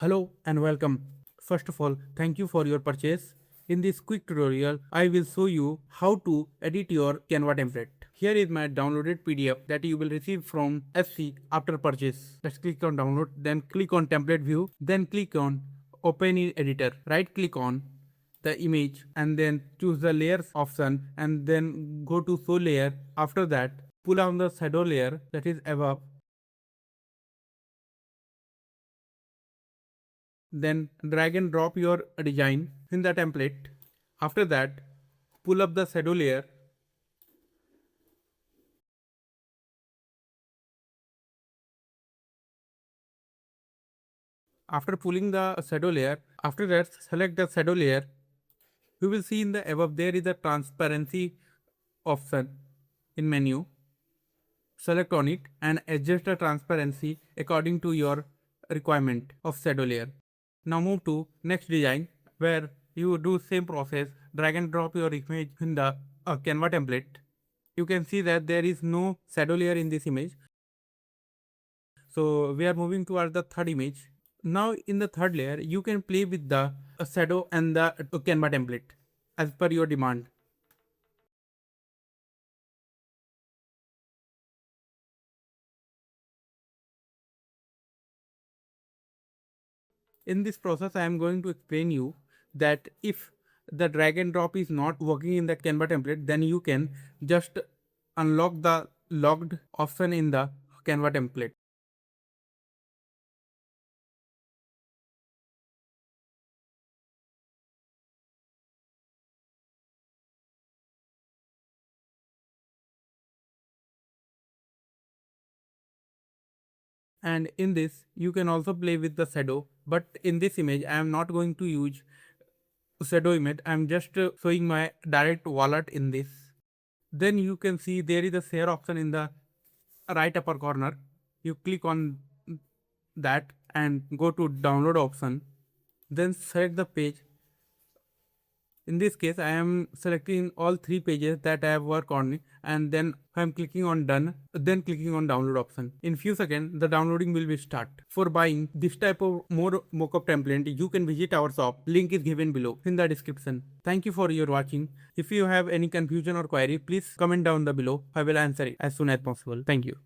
Hello and welcome. First of all, thank you for your purchase. In this quick tutorial, I will show you how to edit your Canva template. Here is my downloaded PDF that you will receive from SC after purchase. Let's click on download, then click on template view, then click on open in editor. Right click on the image and then choose the layers option and then go to show layer. After that, pull on the shadow layer that is above. Then drag and drop your design in the template. After that, pull up the shadow layer. After pulling the shadow layer, after that select the shadow layer. You will see in the above there is a transparency option in menu. Select on it and adjust the transparency according to your requirement of shadow layer. Now move to next design where you do same process, drag and drop your image in the Canva template. You can see that there is no shadow layer in this image. So we are moving towards the third image. Now in the third layer, you can play with the shadow and the Canva template as per your demand. In this process, I am going to explain you that if the drag and drop is not working in the Canva template, then you can just unlock the logged option in the Canva template. And in this, you can also play with the shadow. But in this image, I am not going to use shadow image. I am just showing my direct wallet in this. Then you can see there is a share option in the right upper corner. You click on that and go to download option. Then select the page. In this case, I am selecting all three pages that I have worked on and then I am clicking on done, then clicking on download option. In few seconds, the downloading will be start. For buying this type of more mockup template, you can visit our shop. Link is given below in the description. Thank you for your watching. If you have any confusion or query, please comment down the below. I will answer it as soon as possible. Thank you.